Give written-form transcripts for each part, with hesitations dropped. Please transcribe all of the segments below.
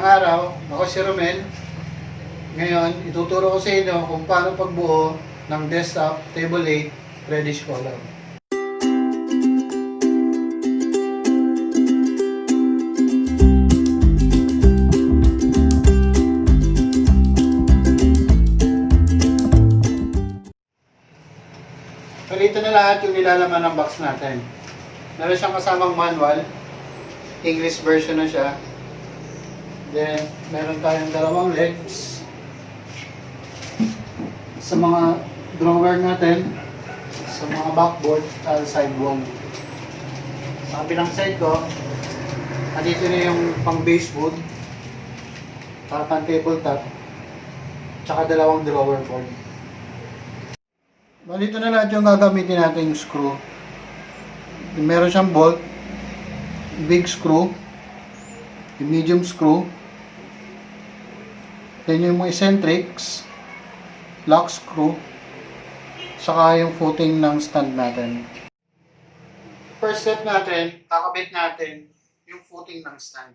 araw, ako si Romel. Ngayon, ituturo ko sa inyo kung paano pagbuo ng desktop Table 8 reddish color. So dito na lahat yung nilalaman ng box natin. Meron siyang kasamang manual. English version na siya. Then, meron tayong dalawang legs sa mga drawer natin, sa mga backboard at side wall. Sa kabilang side ko, dito na yung pang baseboard, para pang tabletop, tsaka dalawang drawer board. Dito na lahat yung gagamitin natin yung screw. Meron siyang bolt, big screw, yung medium screw, then yung mga eccentrics, lock screw, saka yung footing ng stand natin. First step natin, kakabit natin yung footing ng stand.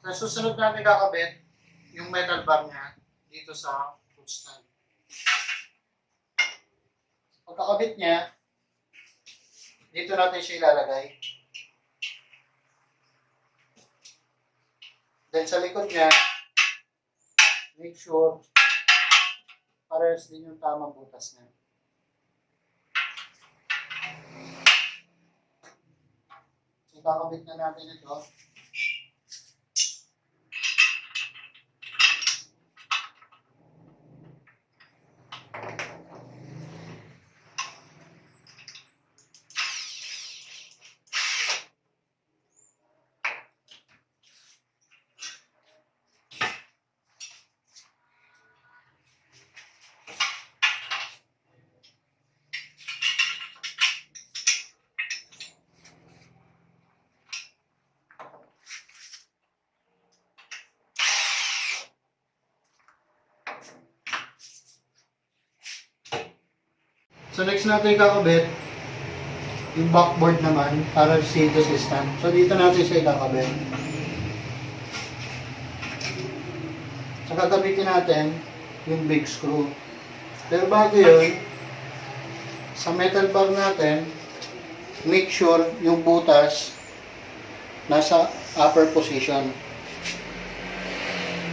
Sa susunod natin kakabit yung metal bar niya dito sa foot stand. Pagkakabit niya, dito natin siya ilalagay. Then sa likod niya, make sure parehas din yung tamang butas niya. So kakabit na natin ito. So next natin kakabit yung backboard naman para dito sa stand. So dito natin siya ikakabit. So gagamitin natin yung big screw. Pero bago yun, sa metal bar natin, make sure yung butas nasa upper position.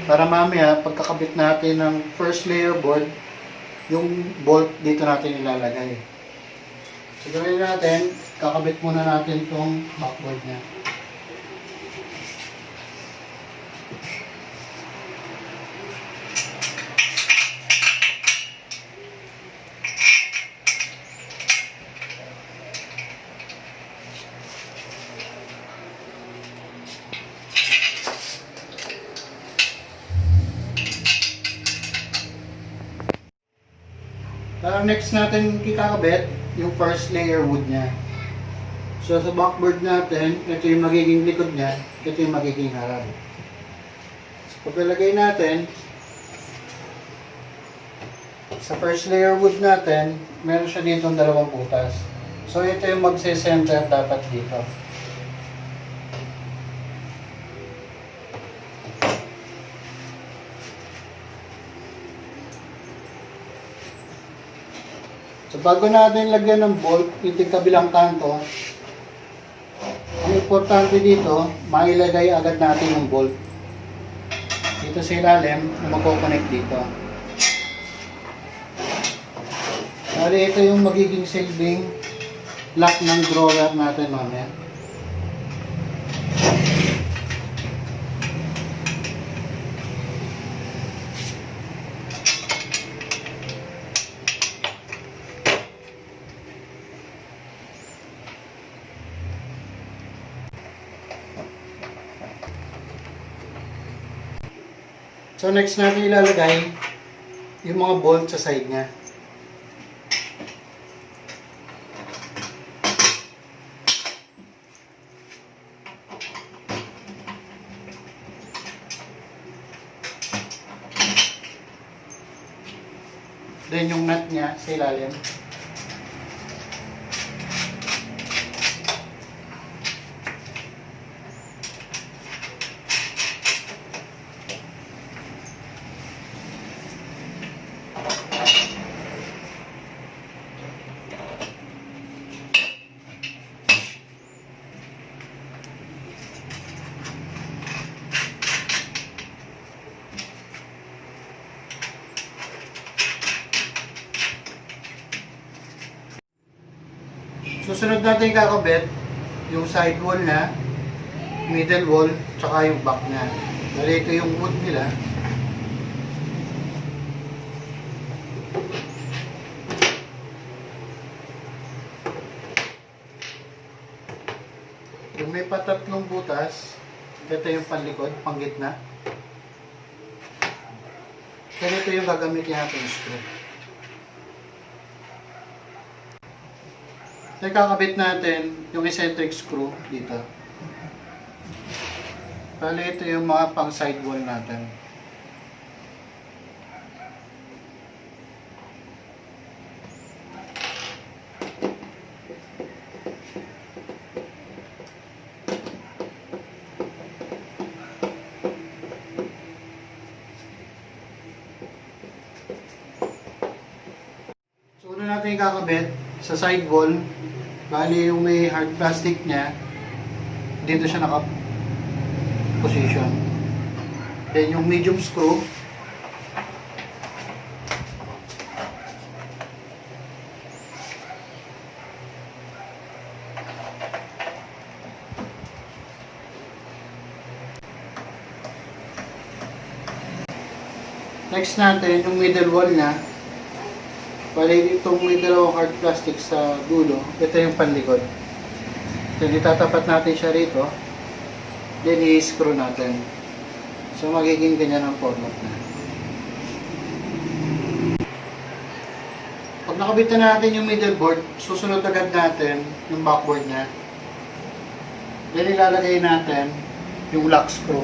Para mamaya, pagkakabit natin ng first layer board, yung bolt dito natin ilalagay. So gawin natin, kakabit muna natin itong backboard niya. Next natin kikakabit yung first layer wood niya. So sa backboard natin, ito yung magiging likod niya, ito yung magiging harap. So pagkalagay natin, sa first layer wood natin, meron siya dito dalawang butas. So ito yung magse-center dapat dito. So bago natin lagyan ng bolt, yung kabilang kanto, ang importante dito, mailagay agad natin yung bolt dito sa ilalim na magkoconnect dito. Bali ito yung magiging silbing lock ng drawer natin mamaya. So next natin ilalagay yung mga bolt sa side niya. Then yung nut niya sa ilalim. Susunod natin kakabit yung side wall na, middle wall, tsaka yung back niya. Dahil ito yung wood nila. Yung may patatlong butas, ito yung panlikod, panggitna. Ganito yung gagamitin natin yung screw. Nakakabit natin yung eccentric screw dito. Bali ito yung mga pang side wall natin. So una natin kakabit sa side wall. Bali yung may hard plastic niya, dito siya naka-position. Then yung medium screw, next natin yung middle wall niya. Bali itong may dalawang hard plastic sa dulo, ito yung panlikod. Then itatapat natin siya rito, then i-screw natin. So magiging ganyan ang format na. Pag nakabitan natin yung middle board, susunod agad natin yung backboard niya. Then ilalagay natin yung lock screw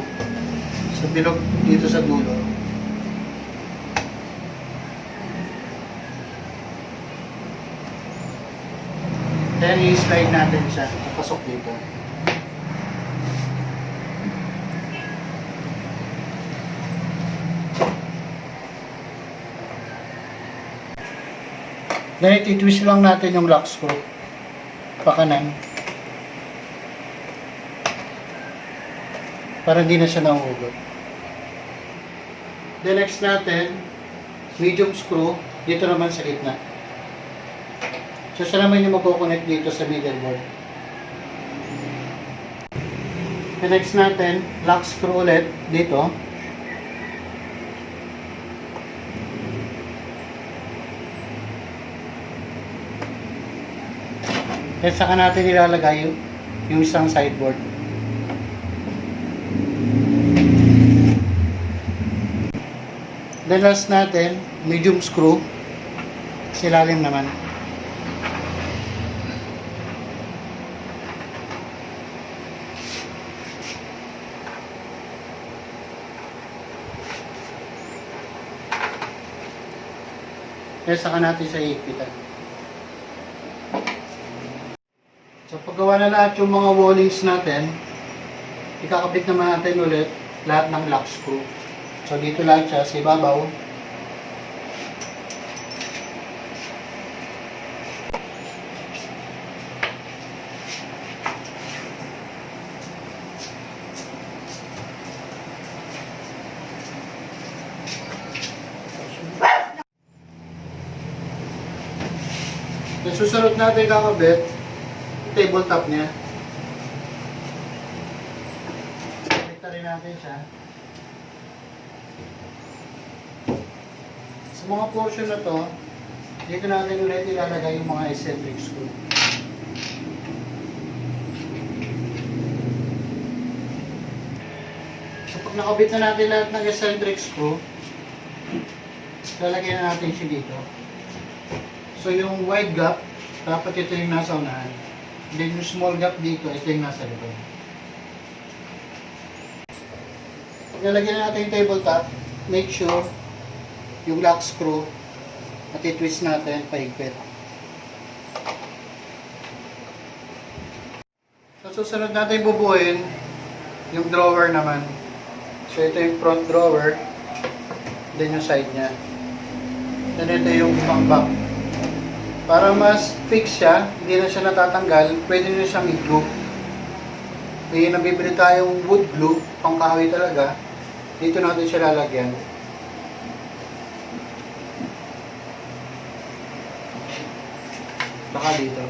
sa bilog dito sa dulo. Then i-slide natin siya, papasok dito. Then i-twist lang natin yung lock screw pakanan para hindi na siya nahuhugot. Then next natin, medium screw dito naman sa gitna. So siya naman yung magkoconnect dito sa middle board. The next natin, lock screw ulit dito. Then saka natin ilalagay yung isang sideboard. Then last natin, medium screw. Silalim naman. Kaya saka natin sa ipitan. So paggawa na lahat yung mga wallings natin, ikakabit naman natin ulit lahat ng lock screw. So dito lang siya sa ibabaw. So susunod natin kakabit table top niya. Baliktad rin natin siya. Sa mga portion na to, dito natin ulit ilalagay yung mga eccentric screw. So pag nakabit na natin lahat ng eccentric screw, lalagyan na natin siya dito. So yung wide gap, dapat ito yung nasa unahan. Then yung small gap dito, ito yung nasa likod. Pag nalagyan natin yung tabletop, make sure yung lock screw At i-twist natin, pahigpit. So, susunod natin bubuin yung drawer naman. So, ito yung front drawer. Then yung side niya. Then ito yung pang-back. Para mas fix siya, hindi na siya natatanggal, pwede nyo siyang i-glue. May nabibili tayong wood glue, pang kahoy talaga. Dito natin siya lalagyan. Baka dito.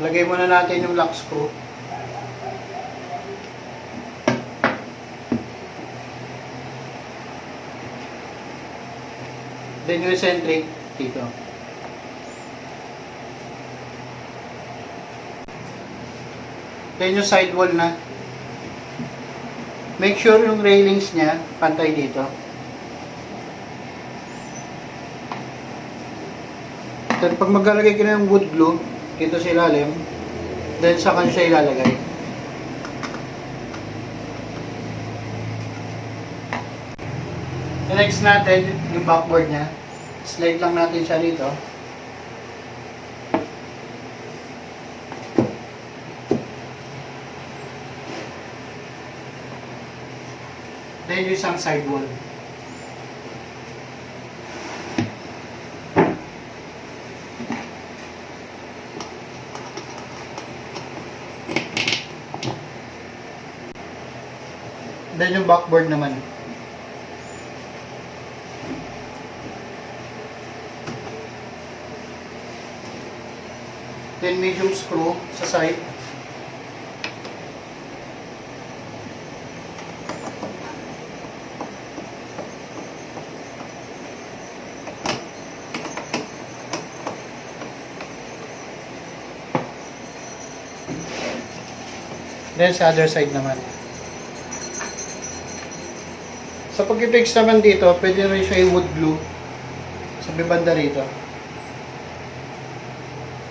Lagay muna natin yung lock screw. Then yung eccentric dito. Then yung sidewall na. Make sure yung railings niya pantay dito. Then pag maglalagay ka na yung wood glue dito sa ilalim, then saka siya ilalagay. The next natin, yung backboard niya. Slide lang natin siya dito. Then yung isang sidewall. Then yung backboard naman. Then medium screw sa side. Then sa other side naman. Sa pag-fix naman dito, pwede rin siya yung wood glue sa banda rito.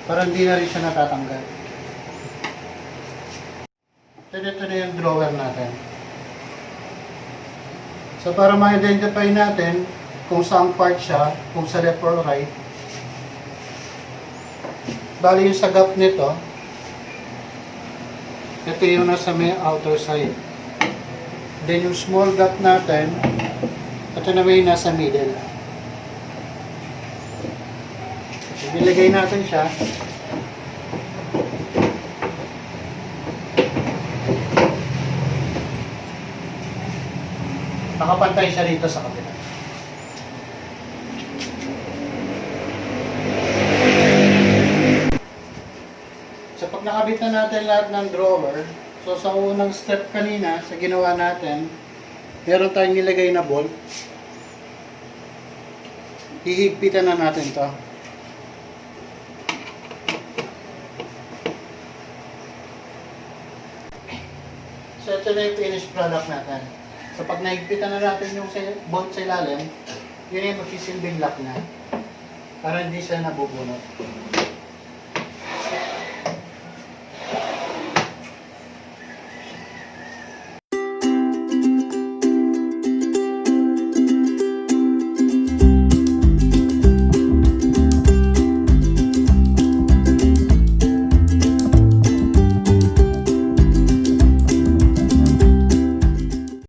Para hindi na rin siya natatanggal. Then ito na yung drawer natin. So para ma-identify natin kung saan part siya, kung sa left or right. Bali yung sa gap nito, ito yung nasa may outer side. Then yung small gap natin, ito na may nasa middle. Nilagay natin siya. Nakapantay siya dito sa kabila. So pag nakabit na natin lahat ng drawer, so sa unang step kanina, sa ginawa natin, meron tayong nilagay na bolt. Hihigpitan na natin to. So ito na yung finished product natin. So pag naigpitan na natin yung bolt sa ilalim, yun yung magsisilbing lock na para hindi siya nabubunot.